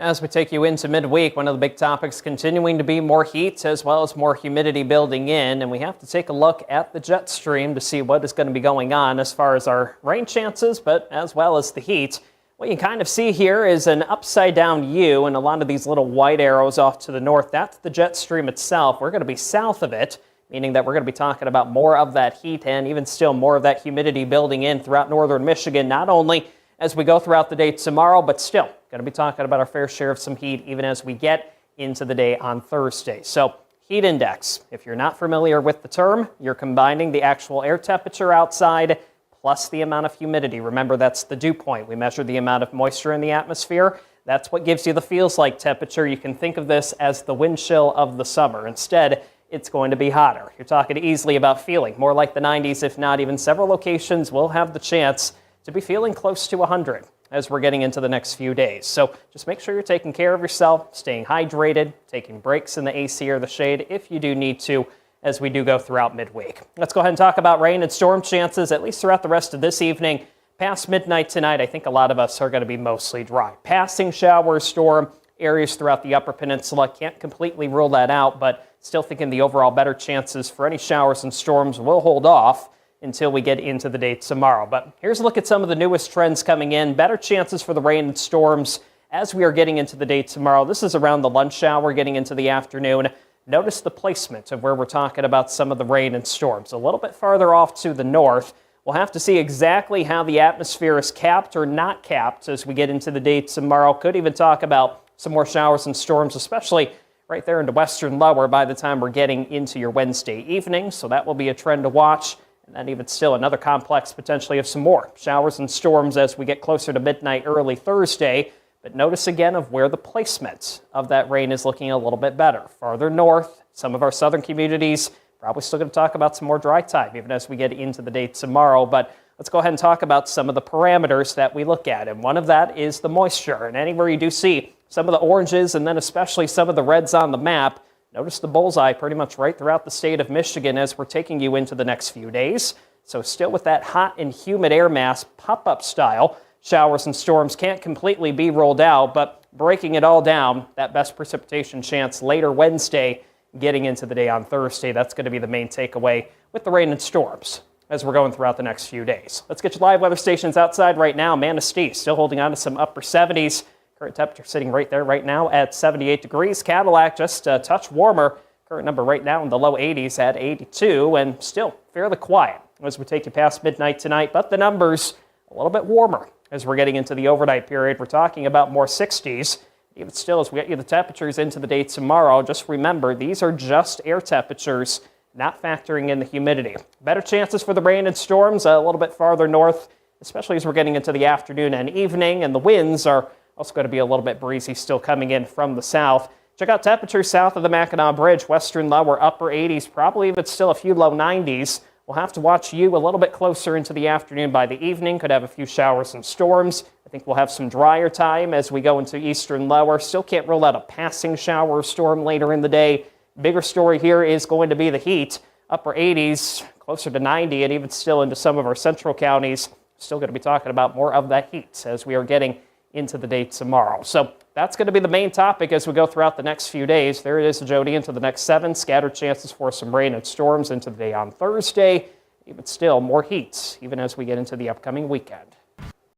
As we take you into midweek, one of the big topics continuing to be more heat as well as more humidity building in. And we have to take a look at the jet stream to see what is going to be going on as far as our rain chances, but as well as the heat. What you kind of see here is an upside down U, and a lot of these little white arrows off to the north, that's the jet stream itself. We're going to be south of it, meaning that we're going to be talking about more of that heat and even still more of that humidity building in throughout northern Michigan, not only as we go throughout the day tomorrow, but still going to be talking about our fair share of some heat even as we get into the day on Thursday. So heat index, if you're not familiar with the term, you're combining the actual air temperature outside plus the amount of humidity. Remember, that's the dew point. We measure the amount of moisture in the atmosphere. That's what gives you the feels like temperature. You can think of this as the wind chill of the summer. Instead, it's going to be hotter. You're talking easily about feeling more like the 90s, if not even several locations will have the chance to be feeling close to 100 as we're getting into the next few days. So just make sure you're taking care of yourself, staying hydrated, taking breaks in the AC or the shade if you do need to as we do go throughout midweek. Let's go ahead and talk about rain and storm chances, at least throughout the rest of this evening. Past midnight tonight, I think a lot of us are going to be mostly dry. Passing showers, storm areas throughout the Upper Peninsula. Can't completely rule that out, but still thinking the overall better chances for any showers and storms will hold off until we get into the day tomorrow. But here's a look at some of the newest trends coming in. Better chances for the rain and storms as we are getting into the day tomorrow. This is around the lunch hour, getting into the afternoon. Notice the placement of where we're talking about some of the rain and storms. A little bit farther off to the north. We'll have to see exactly how the atmosphere is capped or not capped as we get into the day tomorrow. Could even talk about some more showers and storms, especially right there into western lower by the time we're getting into your Wednesday evening. So that will be a trend to watch. And then even still another complex potentially of some more showers and storms as we get closer to midnight early Thursday. But notice again of where the placement of that rain is looking a little bit better. Farther north, some of our southern communities, probably still going to talk about some more dry time even as we get into the day tomorrow. But let's go ahead and talk about some of the parameters that we look at. And one of that is the moisture. And anywhere you do see some of the oranges and then especially some of the reds on the map, notice the bullseye pretty much right throughout the state of Michigan as we're taking you into the next few days. So still with that hot and humid air mass, pop-up style, showers and storms can't completely be rolled out, but breaking it all down, that best precipitation chance later Wednesday, getting into the day on Thursday. That's going to be the main takeaway with the rain and storms as we're going throughout the next few days. Let's get your live weather stations outside right now. Manistee still holding on to some upper 70s. Current temperature sitting right there right now at 78 degrees. Cadillac just a touch warmer. Current number right now in the low 80s at 82 and still fairly quiet as we take you past midnight tonight. But the numbers a little bit warmer as we're getting into the overnight period. We're talking about more 60s. Even still, as we get you the temperatures into the day tomorrow, just remember these are just air temperatures, not factoring in the humidity. Better chances for the rain and storms a little bit farther north, especially as we're getting into the afternoon and evening, and the winds are also going to be a little bit breezy still coming in from the south. Check out temperatures south of the Mackinac Bridge, western lower upper 80s, probably even still a few low 90s. We'll have to watch you a little bit closer into the afternoon by the evening. Could have a few showers and storms. I think we'll have some drier time as we go into eastern lower. Still can't rule out a passing shower or storm later in the day. Bigger story here is going to be the heat. Upper 80s, closer to 90, and even still into some of our central counties. Still going to be talking about more of that heat as we are getting into the day tomorrow. So that's going to be the main topic as we go throughout the next few days. There it is, Jody, into the next 7. Scattered chances for some rain and storms into the day on Thursday. Even still, more heat even as we get into the upcoming weekend.